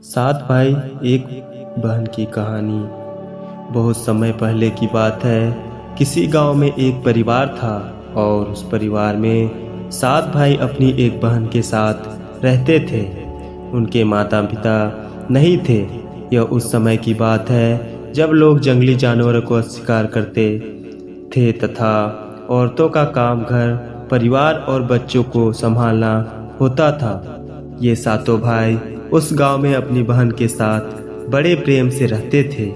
सात भाई एक बहन की कहानी। बहुत समय पहले की बात है। किसी गांव में एक परिवार था और उस परिवार में सात भाई अपनी एक बहन के साथ रहते थे। उनके माता पिता नहीं थे। यह उस समय की बात है जब लोग जंगली जानवरों को शिकार करते थे तथा औरतों का काम घर परिवार और बच्चों को संभालना होता था। ये सातों भाई उस गांव में अपनी बहन के साथ बड़े प्रेम से रहते थे।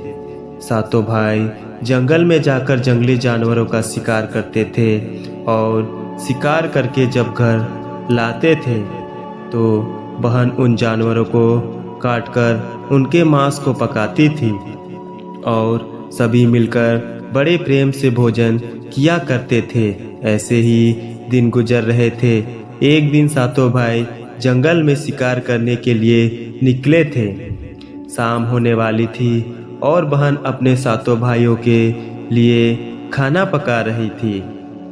सातों भाई जंगल में जाकर जंगली जानवरों का शिकार करते थे और शिकार करके जब घर लाते थे तो बहन उन जानवरों को काटकर उनके मांस को पकाती थी और सभी मिलकर बड़े प्रेम से भोजन किया करते थे। ऐसे ही दिन गुजर रहे थे। एक दिन सातों भाई जंगल में शिकार करने के लिए निकले थे। शाम होने वाली थी और बहन अपने सातों भाइयों के लिए खाना पका रही थी।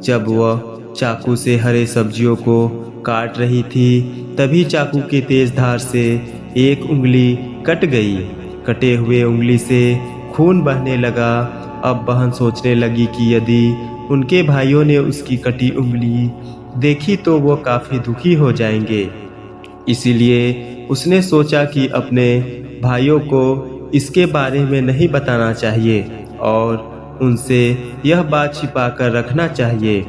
जब वह चाकू से हरे सब्जियों को काट रही थी तभी चाकू के तेज धार से एक उंगली कट गई। कटे हुए उंगली से खून बहने लगा। अब बहन सोचने लगी कि यदि उनके भाइयों ने उसकी कटी उंगली देखी तो वो काफ़ी दुखी हो जाएंगे। इसीलिए उसने सोचा कि अपने भाइयों को इसके बारे में नहीं बताना चाहिए और उनसे यह बात छिपाकर रखना चाहिए।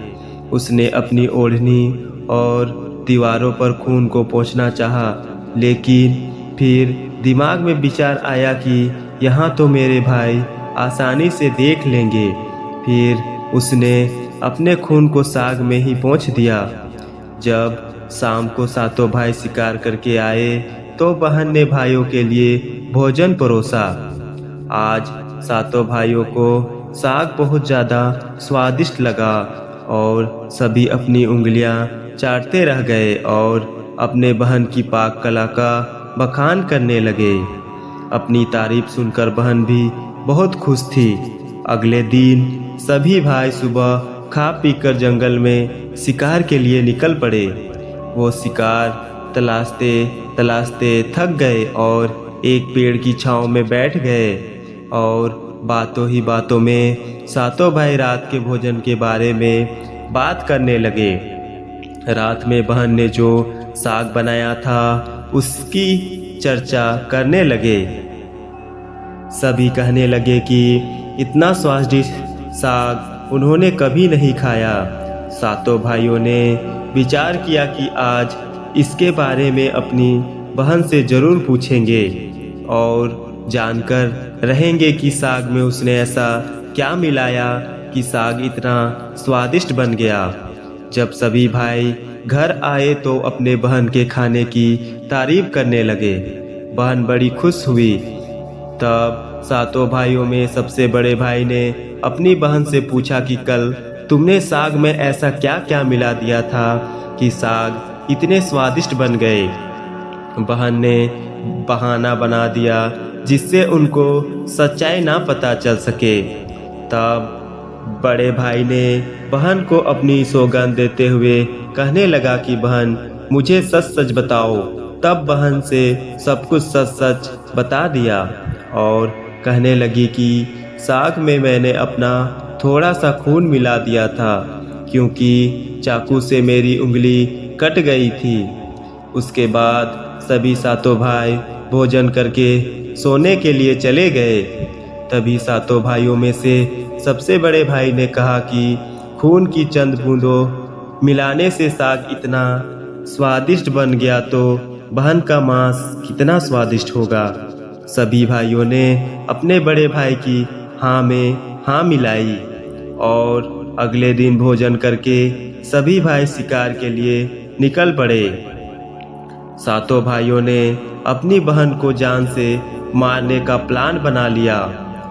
उसने अपनी ओढ़नी और दीवारों पर खून को पोंछना चाहा, लेकिन फिर दिमाग में विचार आया कि यहाँ तो मेरे भाई आसानी से देख लेंगे। फिर उसने अपने खून को साग में ही पोंछ दिया। जब शाम को सातों भाई शिकार करके आए तो बहन ने भाइयों के लिए भोजन परोसा। आज सातों भाइयों को साग बहुत ज़्यादा स्वादिष्ट लगा और सभी अपनी उंगलियां चाटते रह गए और अपने बहन की पाक कला का बखान करने लगे। अपनी तारीफ सुनकर बहन भी बहुत खुश थी। अगले दिन सभी भाई सुबह खा पीकर जंगल में शिकार के लिए निकल पड़े। वो शिकार तलाशते तलाशते थक गए और एक पेड़ की छांव में बैठ गए और बातों ही बातों में सातों भाई रात के भोजन के बारे में बात करने लगे। रात में बहन ने जो साग बनाया था उसकी चर्चा करने लगे। सभी कहने लगे कि इतना स्वादिष्ट साग उन्होंने कभी नहीं खाया। सातों भाइयों ने विचार किया कि आज इसके बारे में अपनी बहन से जरूर पूछेंगे और जानकर रहेंगे कि साग में उसने ऐसा क्या मिलाया कि साग इतना स्वादिष्ट बन गया। जब सभी भाई घर आए तो अपने बहन के खाने की तारीफ करने लगे। बहन बड़ी खुश हुई। तब सातों भाइयों में सबसे बड़े भाई ने अपनी बहन से पूछा कि कल तुमने साग में ऐसा क्या क्या मिला दिया था कि साग इतने स्वादिष्ट बन गए। बहन ने बहाना बना दिया जिससे उनको सच्चाई ना पता चल सके। तब बड़े भाई ने बहन को अपनी सौगंध देते हुए कहने लगा कि बहन मुझे सच सच बताओ। तब बहन से सब कुछ सच सच बता दिया और कहने लगी कि साग में मैंने अपना थोड़ा सा खून मिला दिया था क्योंकि चाकू से मेरी उंगली कट गई थी। उसके बाद सभी सातों भाई भोजन करके सोने के लिए चले गए। तभी सातों भाइयों में से सबसे बड़े भाई ने कहा कि खून की चंद बूंदों मिलाने से साग इतना स्वादिष्ट बन गया तो बहन का मांस कितना स्वादिष्ट होगा। सभी भाइयों ने अपने बड़े भाई की हाँ में हाँ मिलाई और अगले दिन भोजन करके सभी भाई शिकार के लिए निकल पड़े। सातों भाइयों ने अपनी बहन को जान से मारने का प्लान बना लिया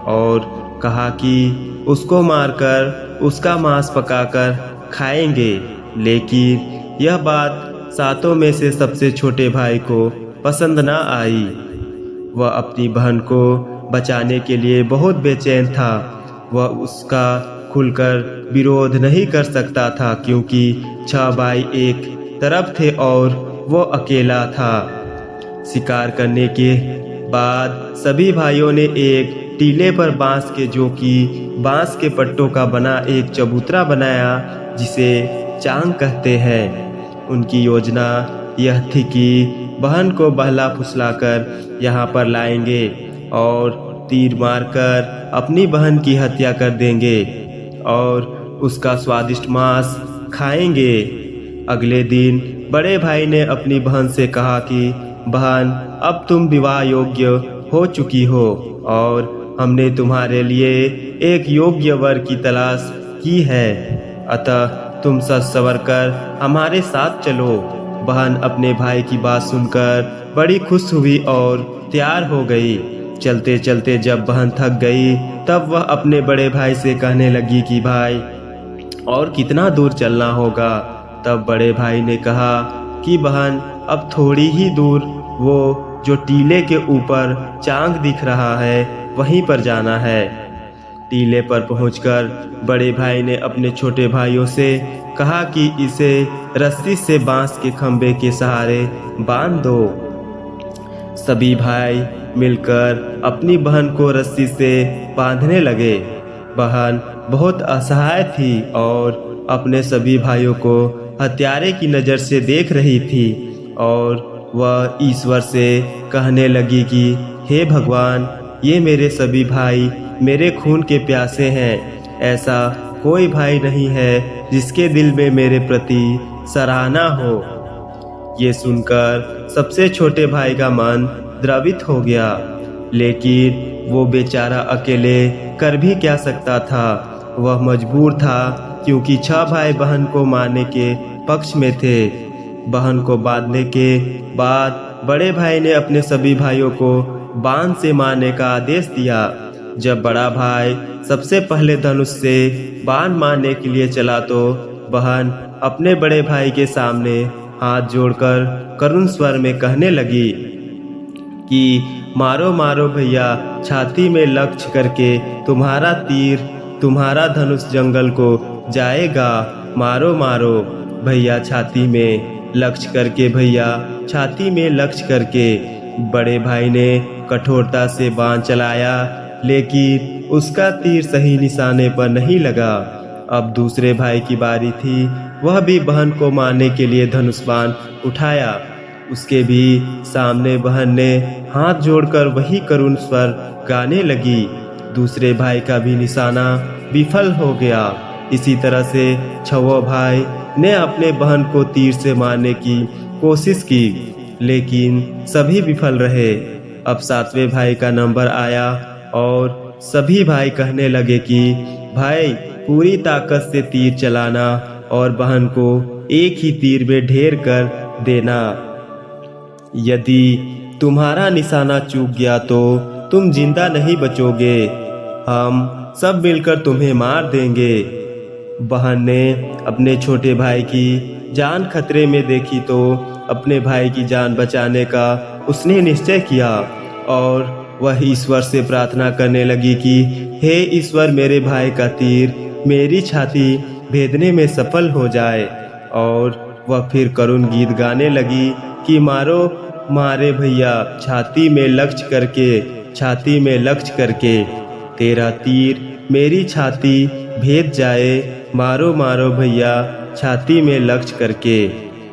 और कहा कि उसको मारकर उसका मांस पकाकर खाएंगे। लेकिन यह बात सातों में से सबसे छोटे भाई को पसंद ना आई। वह अपनी बहन को बचाने के लिए बहुत बेचैन था। वह उसका खुलकर विरोध नहीं कर सकता था क्योंकि 6 भाई एक तरफ थे और वो अकेला था। शिकार करने के बाद सभी भाइयों ने एक टीले पर बांस के पट्टों का बना एक चबूतरा बनाया, जिसे चांग कहते हैं। उनकी योजना यह थी कि बहन को बहला फुसलाकर यहाँ पर लाएंगे और तीर मारकर अपनी बहन की हत्या कर देंगे और उसका स्वादिष्ट मांस खाएंगे। अगले दिन बड़े भाई ने अपनी बहन से कहा कि बहन, अब तुम विवाह योग्य हो चुकी हो और हमने तुम्हारे लिए एक योग्य वर की तलाश की है, अतः तुम सच सवर कर हमारे साथ चलो। बहन अपने भाई की बात सुनकर बड़ी खुश हुई और तैयार हो गई। चलते चलते जब बहन थक गई तब वह अपने बड़े भाई से कहने लगी कि भाई, और कितना दूर चलना होगा। तब बड़े भाई ने कहा कि बहन, अब थोड़ी ही दूर वो जो टीले के ऊपर चांग दिख रहा है वहीं पर जाना है। टीले पर पहुंचकर बड़े भाई ने अपने छोटे भाइयों से कहा कि इसे रस्सी से बांस के खंभे के सहारे बांध दो। सभी भाई मिलकर अपनी बहन को रस्सी से बांधने लगे। बहन बहुत असहाय थी और अपने सभी भाइयों को हत्यारे की नज़र से देख रही थी और वह ईश्वर से कहने लगी कि हे भगवान, ये मेरे सभी भाई मेरे खून के प्यासे हैं। ऐसा कोई भाई नहीं है जिसके दिल में मेरे प्रति सराहना हो। ये सुनकर सबसे छोटे भाई का मन द्रवित हो गया, लेकिन वो बेचारा अकेले कर भी क्या सकता था। वह मजबूर था क्योंकि 6 भाई बहन को मारने के पक्ष में थे। बहन को बांधने के बाद बड़े भाई ने अपने सभी भाइयों को बाण से मारने का आदेश दिया। जब बड़ा भाई सबसे पहले धनुष से बाण मारने के लिए चला तो बहन अपने बड़े भाई के सामने हाथ जोड़कर करुण स्वर में कहने लगी कि मारो मारो भैया, छाती में लक्ष्य करके तुम्हारा तीर, तुम्हारा धनुष जंगल को जाएगा। मारो मारो भैया, छाती में लक्ष्य करके, भैया छाती में लक्ष्य करके। बड़े भाई ने कठोरता से बाण चलाया, लेकिन उसका तीर सही निशाने पर नहीं लगा। अब दूसरे भाई की बारी थी। वह भी बहन को मारने के लिए धनुष बाण उठाया। उसके भी सामने बहन ने हाथ जोड़कर वही करुण स्वर गाने लगी। दूसरे भाई का भी निशाना विफल हो गया। इसी तरह से 6 भाई ने अपने बहन को तीर से मारने की कोशिश की, लेकिन सभी विफल रहे। अब 7वें भाई का नंबर आया और सभी भाई कहने लगे कि भाई, पूरी ताकत से तीर चलाना और बहन को एक ही तीर में ढेर कर देना। यदि तुम्हारा निशाना चूक गया तो तुम जिंदा नहीं बचोगे। हम सब मिलकर तुम्हें मार देंगे। बहन ने अपने छोटे भाई की जान खतरे में देखी तो अपने भाई की जान बचाने का उसने निश्चय किया और वह ईश्वर से प्रार्थना करने लगी कि हे ईश्वर, मेरे भाई का तीर मेरी छाती भेदने में सफल हो जाए। और वह फिर करुण गीत गाने लगी कि मारो मारे भैया, छाती में लक्ष्य करके, छाती में लक्ष्य करके, तेरा तीर मेरी छाती भेद जाए। मारो मारो भैया, छाती में लक्ष्य करके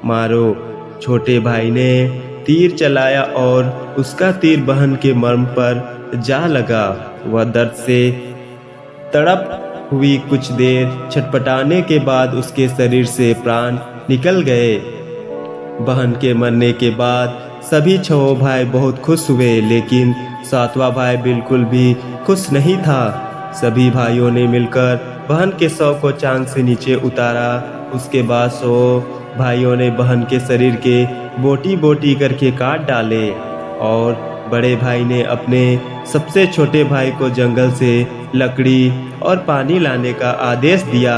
मारो। छोटे भाई ने तीर चलाया और उसका तीर बहन के मर्म पर जा लगा। वह दर्द से तड़प हुई कुछ देर छटपटाने के बाद उसके शरीर से प्राण निकल गए। बहन के मरने के बाद सभी 6 भाई बहुत खुश हुए, लेकिन 7वां भाई बिल्कुल भी खुश नहीं था। सभी भाइयों ने मिलकर बहन के शव को चांद से नीचे उतारा। उसके बाद 100 भाइयों ने बहन के शरीर के बोटी बोटी करके काट डाले और बड़े भाई ने अपने सबसे छोटे भाई को जंगल से लकड़ी और पानी लाने का आदेश दिया।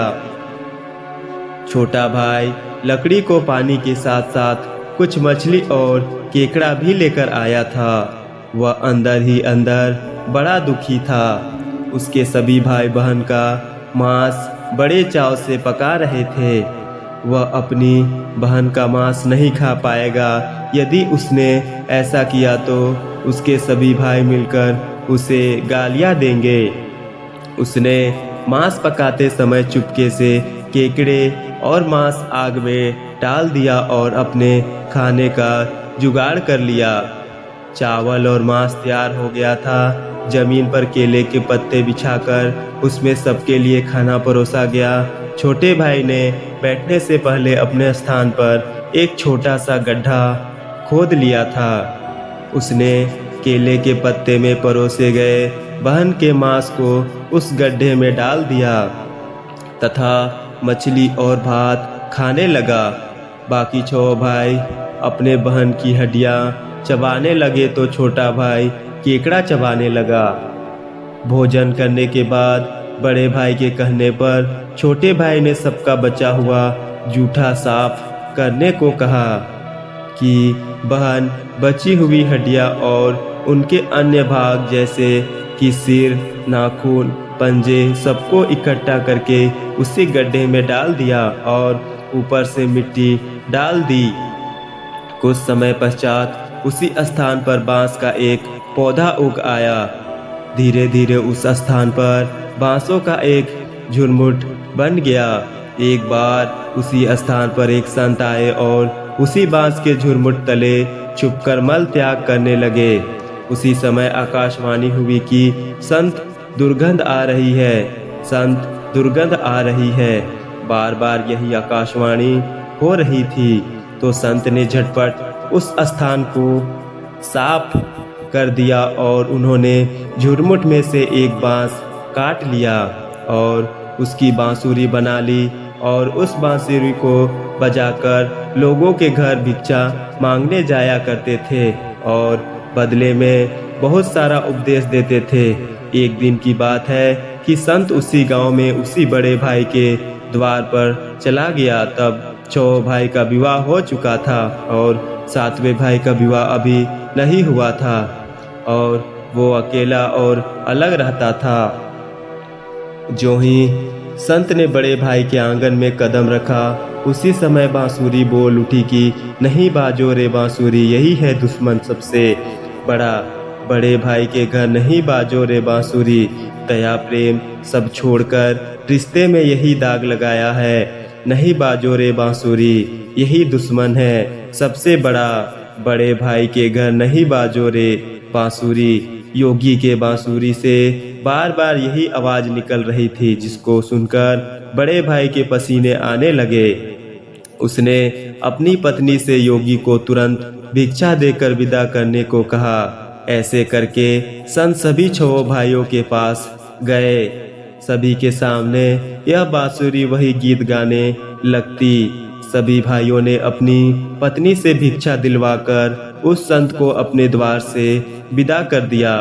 छोटा भाई लकड़ी को पानी के साथ साथ कुछ मछली और केकड़ा भी लेकर आया था। वह अंदर ही अंदर बड़ा दुखी था। उसके सभी भाई बहन का मांस बड़े चाव से पका रहे थे। वह अपनी बहन का मांस नहीं खा पाएगा। यदि उसने ऐसा किया तो उसके सभी भाई मिलकर उसे गालियां देंगे। उसने मांस पकाते समय चुपके से केकड़े और मांस आग में डाल दिया और अपने खाने का जुगाड़ कर लिया। चावल और मांस तैयार हो गया था। जमीन पर केले के पत्ते बिछाकर उसमें सबके लिए खाना परोसा गया। छोटे भाई ने बैठने से पहले अपने स्थान पर एक छोटा सा गड्ढा खोद लिया था। उसने केले के पत्ते में परोसे गए बहन के मांस को उस गड्ढे में डाल दिया तथा मछली और भात खाने लगा। बाकी 6 भाई अपने बहन की हड्डियां चबाने लगे तो छोटा भाई केकड़ा चबाने लगा। भोजन करने के बाद बड़े भाई के कहने पर छोटे भाई ने सबका बचा हुआ जूठा साफ करने को कहा कि बहन बची हुई हड्डियां और उनके अन्य भाग जैसे कि सिर, नाखून, पंजे सबको इकट्ठा करके उसी गड्ढे में डाल दिया और ऊपर से मिट्टी डाल दी। कुछ समय पश्चात उसी स्थान पर बांस का एक पौधा उग आया। धीरे धीरे उस स्थान पर बांसों का एक झुरमुट बन गया। एक बार उसी स्थान पर एक संत आए और उसी बांस के झुरमुट तले छुपकर मल त्याग करने लगे। उसी समय आकाशवाणी हुई कि संत दुर्गंध आ रही है, संत दुर्गंध आ रही है। बार बार यही आकाशवाणी हो रही थी तो संत ने झटपट उस स्थान को साफ कर दिया और उन्होंने झुरमुट में से एक बांस काट लिया और उसकी बांसुरी बना ली और उस बांसुरी को बजाकर लोगों के घर भिक्षा मांगने जाया करते थे और बदले में बहुत सारा उपदेश देते थे। एक दिन की बात है कि संत उसी गांव में उसी बड़े भाई के द्वार पर चला गया। तब 6 भाई का विवाह हो चुका था और 7वें भाई का विवाह अभी नहीं हुआ था और वो अकेला और अलग रहता था। जो ही संत ने बड़े भाई के आंगन में कदम रखा उसी समय बांसुरी बोल उठी कि नहीं बाजो रे बांसुरी, यही है दुश्मन सबसे बड़ा। बड़े भाई के घर नहीं बाजो रे बांसुरी, दया प्रेम सब छोड़कर रिश्ते में यही दाग लगाया है। नहीं बाजो रे बांसुरी, यही दुश्मन है सबसे बड़ा। बड़े भाई के घर नहीं बाजो रे बांसुरी। योगी के बांसुरी से बार बार यही आवाज निकल रही थी जिसको सुनकर बड़े भाई के पसीने आने लगे। उसने अपनी पत्नी से योगी को तुरंत भिक्षा देकर विदा करने को कहा। ऐसे करके संत सभी 6 भाइयों के पास गए। सभी के सामने यह बांसुरी वही गीत गाने लगती। सभी भाइयों ने अपनी पत्नी से भिक्षा दिलवाकर उस संत को अपने द्वार से विदा कर दिया।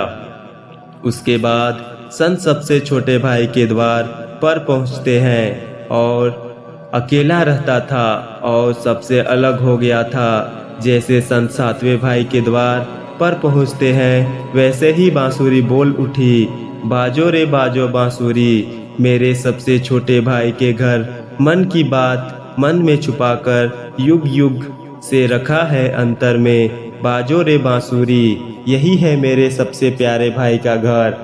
उसके बाद संत सबसे छोटे भाई के द्वार पर पहुंचते हैं और अकेला रहता था और सबसे अलग हो गया था। जैसे संत 7वें भाई के द्वार पर पहुंचते हैं वैसे ही बांसुरी बोल उठी, बाजो रे बाजो बांसुरी, मेरे सबसे छोटे भाई के घर मन की बात मन में छुपाकर युग युग से रखा है अंतर में। बाजो रे बांसुरी, यही है मेरे सबसे प्यारे भाई का घर।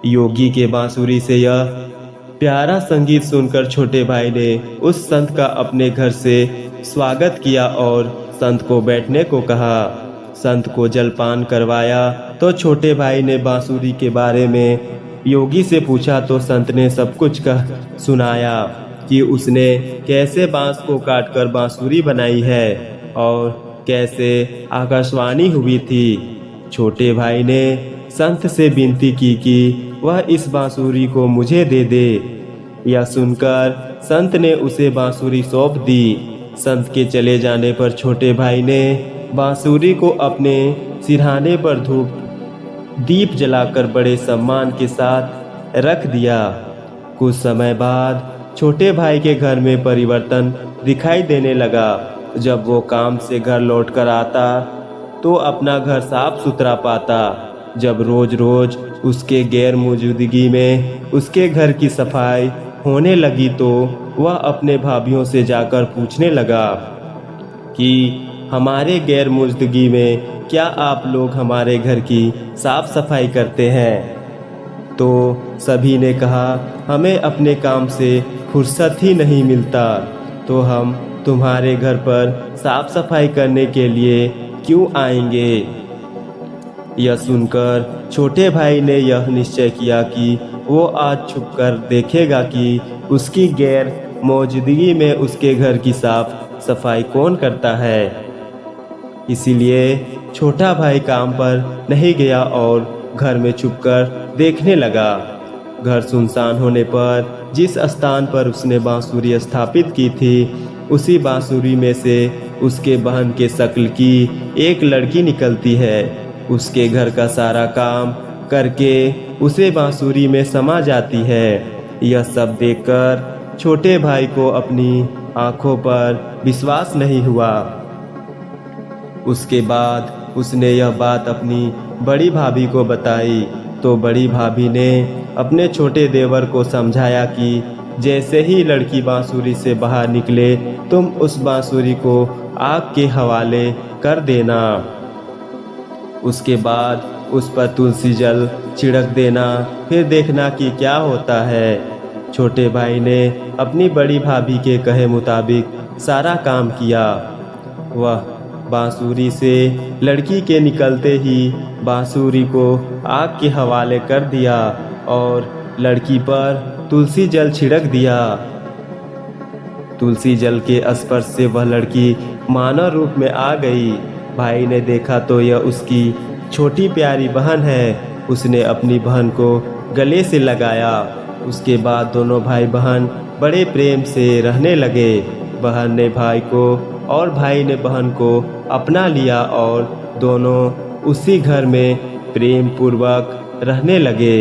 योगी के बांसुरी से यह प्यारा संगीत सुनकर छोटे भाई ने उस संत का अपने घर से स्वागत किया और संत को बैठने को कहा। संत को जलपान करवाया तो छोटे भाई ने बांसुरी के बारे में योगी से पूछा तो संत ने सब कुछ कह सुनाया कि उसने कैसे बांस को काटकर बांसुरी बनाई है और कैसे आकाशवाणी हुई थी। छोटे भाई ने संत से विनती की कि वह इस बांसुरी को मुझे दे दे। यह सुनकर संत ने उसे बांसुरी सौंप दी। संत के चले जाने पर छोटे भाई ने बांसुरी को अपने सिरहाने पर धूप दीप जलाकर बड़े सम्मान के साथ रख दिया। कुछ समय बाद छोटे भाई के घर में परिवर्तन दिखाई देने लगा। जब वो काम से घर लौटकर आता तो अपना घर साफ सुथरा पाता। जब रोज रोज उसके गैर मौजूदगी में उसके घर की सफाई होने लगी तो वह अपने भाइयों से जाकर पूछने लगा कि हमारे गैर मौजूदगी में क्या आप लोग हमारे घर की साफ सफाई करते हैं? तो सभी ने कहा, हमें अपने काम से फुर्सत ही नहीं मिलता, तो हम तुम्हारे घर पर साफ सफाई करने के लिए क्यों आएंगे? यह सुनकर छोटे भाई ने यह निश्चय किया कि वो आज छुपकर देखेगा कि उसकी गैर मौजूदगी में उसके घर की साफ सफाई कौन करता है। इसीलिए छोटा भाई काम पर नहीं गया और घर में छुपकर देखने लगा। घर सुनसान होने पर जिस स्थान पर उसने बांसुरी स्थापित की थी, उसी बांसुरी में से उसके बहन के शक्ल की एक लड़की निकलती है। उसके घर का सारा काम करके उसे बांसुरी में समा जाती है। यह सब देखकर छोटे भाई को अपनी आंखों पर विश्वास नहीं हुआ। उसके बाद उसने यह बात अपनी बड़ी भाभी को बताई, तो बड़ी भाभी ने अपने छोटे देवर को समझाया कि जैसे ही लड़की बांसुरी से बाहर निकले, तुम उस बांसुरी को आग के हवाले कर देना। उसके बाद उस पर तुलसी जल छिड़क देना, फिर देखना कि क्या होता है। छोटे भाई ने अपनी बड़ी भाभी के कहे मुताबिक सारा काम किया। वह बांसुरी से लड़की के निकलते ही बांसुरी को आग के हवाले कर दिया और लड़की पर तुलसी जल छिड़क दिया। तुलसी जल के स्पर्श से वह लड़की मानव रूप में आ गई। भाई ने देखा तो यह उसकी छोटी प्यारी बहन है। उसने अपनी बहन को गले से लगाया। उसके बाद दोनों भाई बहन बड़े प्रेम से रहने लगे। बहन ने भाई को और भाई ने बहन को अपना लिया और दोनों उसी घर में प्रेम पूर्वक रहने लगे।